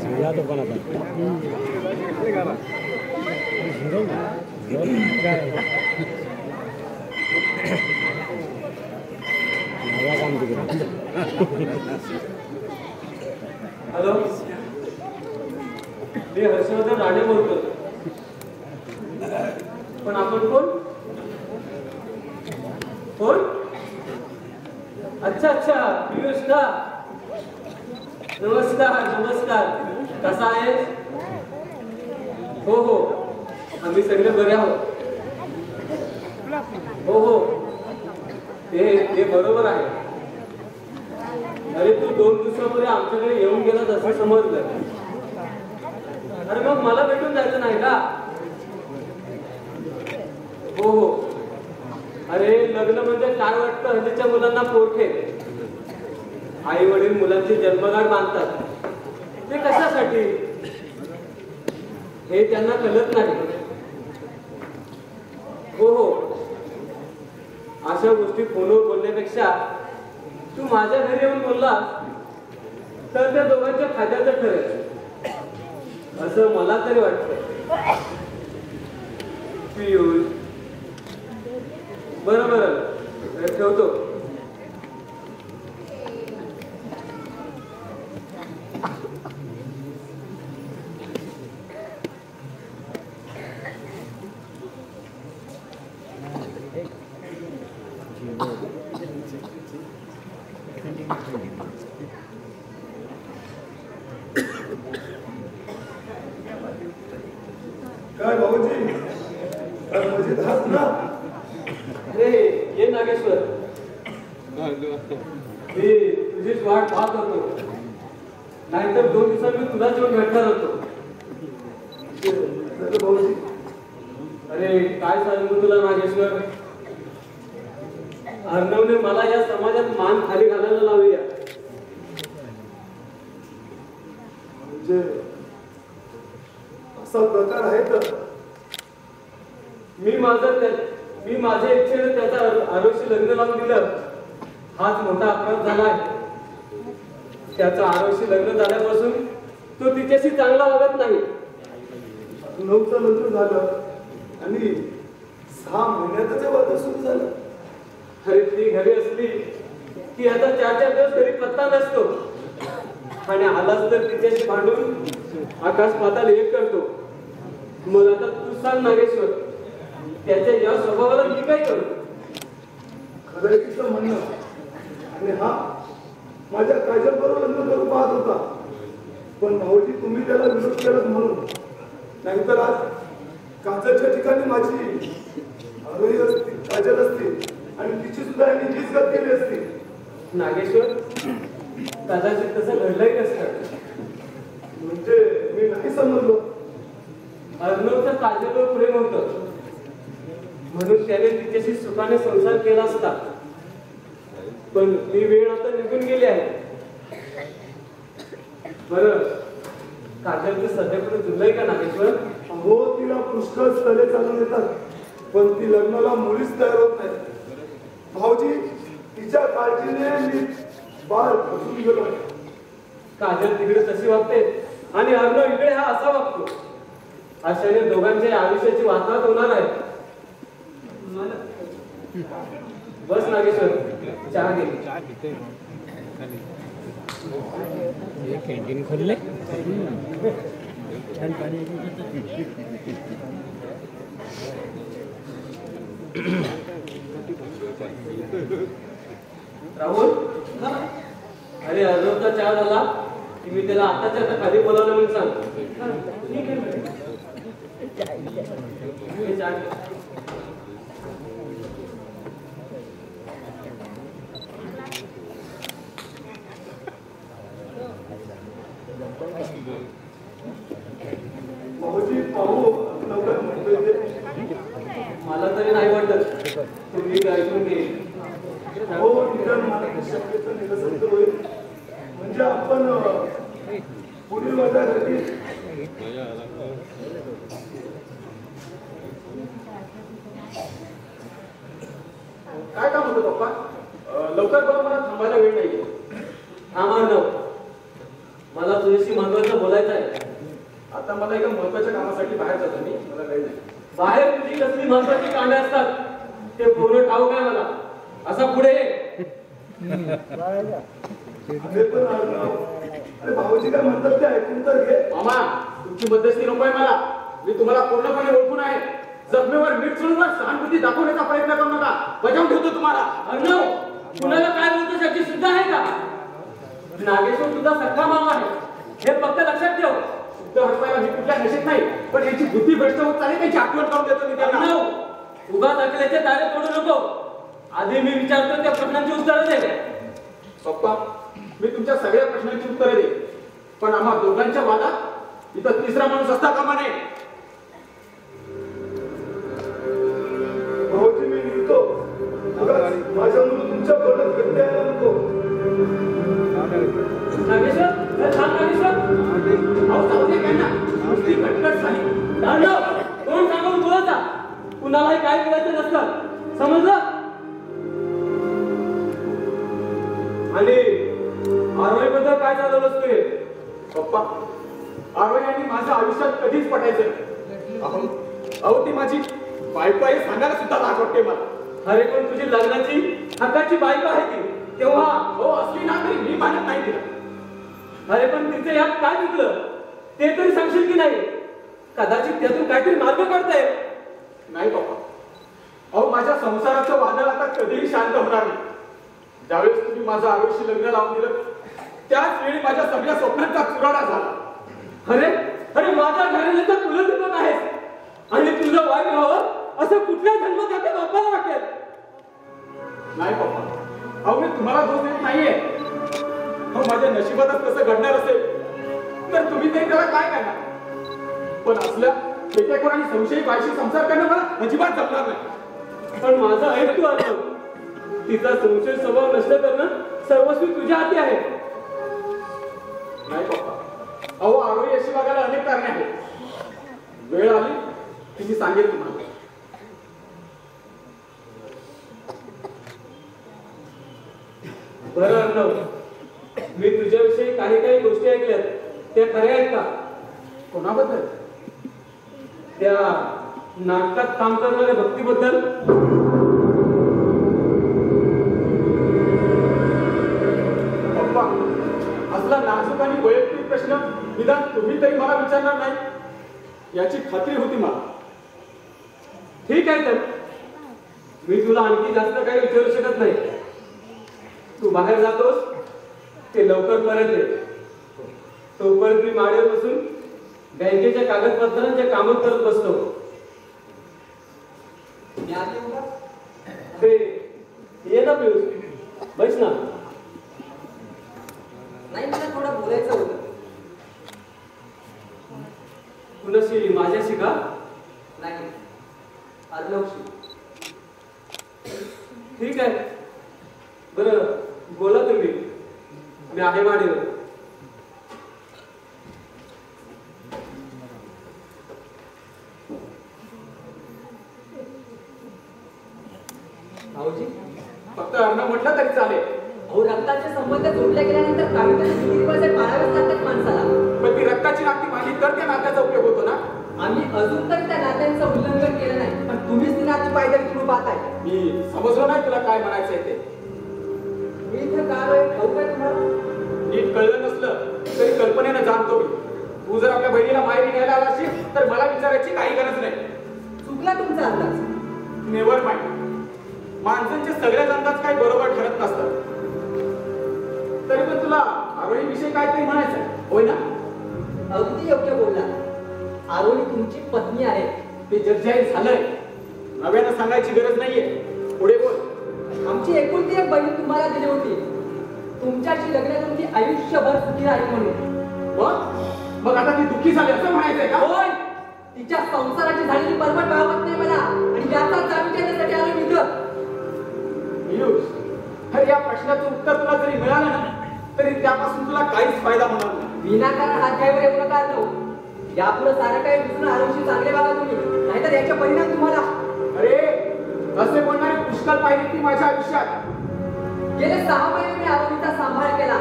झिला तो पण आता नवा काम तिकडे. हॅलो, मी हर्षवर्धन राणे बोलतो. पण आपण कोण कोण? अच्छा अच्छा, पियुष का? नमस्कार नमस्कार, कसा आहेस? हो हो, आम्ही सगळे बरे आहोत. हो हो, ते बरोबर आहे. अरे तू 2 दिवसापूर्वी आमच्याकडे येऊन गेलास असं समजलं. अरे मग मला भेटून जायचं नाही का? हो हो. अरे लग्न म्हणजे काय वाटतं, हल्लीच्या मुलांना पोरखे. आई वडील मुलांची जन्मगाठ बांधतात. ते कशासाठी हे त्यांना कळत नाही. हो हो, अशा गोष्टी फोनवर बोलण्यापेक्षा तू माझ्या घरी येऊन बोललास तर त्या दोघांच्या फायद्याचं ठरेल असं मला तरी वाटतं. पियुष, बरं बरं, ठेवतो. काय भाऊजी, मजेत आहात ना? अरे ये नागेश्वर, मी तुझीच वाट पाहत होतो. नाहीतर 2 दिवसात मी तुलाच येऊन भेटणार होतो. भाऊजी, अरे काय सांगू तुला नागेश्वर, अर्णवने मला या समाजात मान खाली घालायला लावूया. म्हणजे असा प्रकार आहे तर मी माझ्या इच्छेने त्याच्या आरोशी लग्न लावून दिलं. हाच मोठा अपराध झालाय. त्याचं आरोशी लग्न झाल्यापासून तो तिच्याशी चांगला वागत नाही. नवचं लग्न झालं आणि 6 महिन्यातच वाद सुरू झालं. अरे ती घरी असली की आता 4-4 दिवस घरी पत्ता नसतो. आणि आलाच तर तिच्याशी भांडून आकाश पाताल एक करतो. मग आता तू सांग नागेश्वर, त्याच्या या स्वभावाला मी काय करू? खरं तिचं म्हणणं. आणि हा माझ्या काजल बरोबर लग्न करू पाहत होता. पण भाऊजी तुम्ही त्याला विरोध केलात म्हणून. नाहीतर आज काजलच्या ठिकाणी माझी आरोही असती, काजल असती आणि तिची सुद्धा यांनी निस्गत केली असती. नागेश्वर, कदाचित तसं घडलंही नसतं. म्हणजे मी नाही समजलो. अर्णवचं काजलवर प्रेम होतं म्हणून त्याने तिच्याशी सुखाने संसार केला असता. पण ती वेळ आता निघून गेली आहे. बरं, काजलचं सध्याकडे जुळलंय का नागेश्वर? हो, तिला पुष्कळ स्थळे चालून येतात. पण ती लग्नाला मुळीच तयार होत नाही. भाऊजी, तिच्या काळजीने मी बाळ फसून गेलो. काजल तिकडे तशी वागते आणि अर्णव इकडे हा असा वागतो. अशाने दोघांच्या आयुष्याची वाताहत होणार आहे. बस नागेश्वर, चहा घे. कॅन्टीन खोलले. छान पाणी. राहुल, अरे अर्णवचा चहा झाला की मी त्याला आताच्या आता खाली बोलावलं म्हणून सांग. भाऊजी, पाहू लवकर म्हणतोय. मला तरी नाही वाटत. तुम्ही ऐकून घे. हो, निदान मला शक्यतो निरसन तर होईल. म्हणजे आपण पुढील वर्गासाठी काय काम होतं पप्पा? लवकर बरं, मला थांबायला वेळ नाहीये. थांब अर्णव, मला तुझ्याशी महत्वाचं बोलायचं आहे. आता मला एका महत्वाच्या कामासाठी बाहेर जातो मी, मला वेळ नाही. बाहेर तुझी कसली महत्वाची कामे असतात ते पूर्ण ठाऊक आहे मला. असा पुढे अरे पण अर्णव, अरे भाऊजी काय म्हणतात ते ऐकून तर घे. मामा, तुमची मध्यस्थी नकोय मला. मी तुम्हाला पूर्णपणे ओळखून आहे. जखमेवर मीठ चढून सहानुभूती दाखवण्याचा प्रयत्न करू नका. बजावून ठेवतो तुम्हाला. अर्णव, कुणाला काय बोलतो याची सुद्धा आहे का? नागेश्वर सुद्धा सख्खा मामा आहे, हे फक्त लक्षात ठेव. शुद्ध हटवायला मी कुठल्या नशेत नाही, पण याची बुद्धी भ्रष्ट होत चालेल त्याची आठवण करून देतो मी त्यांना. उगा दाखल्याचे तारे तोडू नको. आधी मी विचारतो त्या प्रश्नांची उत्तरं दे. पप्पा, मी तुमच्या सगळ्या प्रश्नांची उत्तरं दे, पण आम्हा दोघांच्या वादात इथं तिसरा माणूस असता कामा नये. भाऊजी मी निघतो. माझ्या मुलं तुमच्या बोलत घट्ट यायला नको. नागेश्वर, थांब नागेश्वर. अहो जाऊ दे त्यांना. नुसती कटकट झाली. कोण सांगून बोलायचा? कुणालाही काय बोलायचं नसतं, समजलं? आणि आरोहीबद्दल काय चालवलं असते? पप्पा, आरोही आणि माझ्या आयुष्यात कधीच पटायचं. अहो ती माझी बायको आहे सांगायला सुद्धा लाज वाटते मला. अरे पण तुझी लग्नाची हक्काची बायको आहे ती, तेव्हा हो असली ना तरी मी मानत नाही तिला. अरे पण तिचं यात काय चुकलं ते तरी सांगशील की नाही? कदाचित त्यातून काहीतरी मार्ग काढताय. नाही पप्पा, अहो माझ्या संसाराचं वादळ आता कधीही शांत होणार नाही. ज्यावेळेस तुम्ही माझं आरोहीशी लग्न लावून दिलं त्याच वेळी माझ्या सगळ्या स्वप्नांचा चुराडा झाला. अरे अरे माझ्या घराण्याचा कुलदीपक आहेस आणि तुझं वाईट व्हावं असं कुठल्या जन्मात आता बाप्पाला वाटेल? नाही पप्पा, अहो मी तुम्हाला दोष देत नाहीये. अहो माझ्या नशिबातच कसं घडणार असेल तर तुम्ही ते त्याला काय करणार? पण असल्या खेटेखोर आणि संशयी बाईशी संसार करणं मला अजिबात जमणार नाही. पण माझं ऐकतो अर्णव, तिचा संशय स्वभाव नष्ट करणं सर्वस्वी तुझ्या हाती आहे. नाही पप्पा, अहो आरोही अशी बघायला अनेक कारणे आहेत. वेळ आली की मी सांगेन तुम्हाला. बरं अर्णव, मी तुझ्याविषयी काही गोष्टी ऐकल्यात, त्या खऱ्या आहेत का? कोणाबद्दल? त्या नाटकात काम करणाऱ्या भक्तीबद्दल. पप्पा, असला नाजूक आणि वैयक्तिक प्रश्न निदान तुम्ही तरी मला विचारणार नाही याची खात्री होती मला. ठीक आहे तर मी तुला आणखी जास्त काही विचारू शकत नाही. तू बाहेर जातोस ते लवकर परत ये. तोपर्यंत मी माड्यावर बसून बँकेच्या कागदपत्रांचे काम करत बसतो. ये ना पियुष, बस ना. नाही, मला थोडं बोलायचं होतं. कुणाशी? माझ्याशी का? नाही, अर्णवशी. ठीक आहे, बरं बोला तुम्ही, मी आहे माडीवर. भाऊजी, फक्त अर्णव म्हटलं तरी चालेल. अहो रक्ताचे संबंध जोडले गेल्यानंतर काहीतरी रीतिरिवाज पाळावेच लागतात माणसाला. पण ती रक्ताची नाती मानली तर त्या नात्याचा उपयोग होतो ना. आम्ही अजून तरी त्या नात्यांचं उल्लंघन केलं नाही, पण तुम्हीच ती नाती पाहिजे तुम्ही पाहताय. मी समजलो नाही तुला काय म्हणायचंय ते. मी इथं का आलोय ठाऊक आहे तुम्हाला? नीट कळलं नसलं तरी कल्पनेनं जाणतो मी. तू जर आपल्या बहिणीला माहेरी घ्यायला आला असेल तर मला विचारायची काही गरज नाही. चुकला तुमचा अंदाज. Never mind. माणसांचे सगळेच अंदाज काय बरोबर ठरत नसतात. तरी पण तुला आरोही विषयी काहीतरी म्हणायचंय होय ना? अगदी योग्य बोलला. आरोही तुमची पत्नी आहे. ते जगजाहीर झालंय, नव्यानं सांगायची गरज नाहीये. पुढे बोल. आमची एकुलती एक बहीण तुम्हाला दिली होती, तुमच्याशी लग्न करून ती आयुष्यभर सुखी राहील म्हणून. मग आता ती दुःखी झाली असं म्हणायचंय का? होय, तिच्या संसाराची झालेली परवड पाहत नाही मला, आणि याचा जामीन देण्यासाठी आलो मी इथं. पियुष, अरे या प्रश्नाचं उत्तर तुला जरी मिळालं ना तरी त्यापासून तुला काहीच फायदा होणार नाही. विनाकारण हात घ्यायवर एवढं काय नको. यापुढे सारं काही दुसरं आरोग्य चांगले बघा तुम्ही, नाहीतर याचे परिणाम तुम्हाला. अरे असे बोलणारे पुष्कळ पाहिजे ती माझ्या आयुष्यात. गेले 6 महिने मी आरोहीचा सांभाळ केला.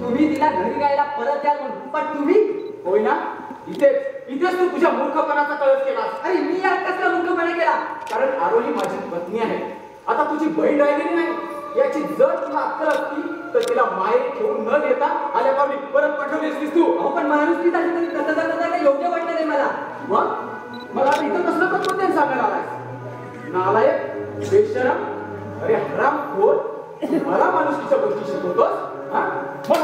तुम्ही तिला घरी गायला परत द्याल म्हणून, पण तुम्ही होय ना, इथेच तू तुझ्या मूर्खपणाचा कळस केलास. अरे मी यात कसला मूर्खपणा केला? कारण आरोही माझी पत्नी आहे, आता तुझी बहीण राहिलेली नाही. याची जर तुला अक्कल असती तर तिला माहेर ठेवून न देता आल्या पावली परत पाठवली असतीस तू. अहो पण माणुसकी तसं काही योग्य वाटलं नाही मला. मग मला आता इथं कसलं तत्त्वज्ञान सांगायला आलाय? नालायक, बेशरम, अरे हरामखोर, मला माणुसकीच्या गोष्टी शिकवतोस? हा? मग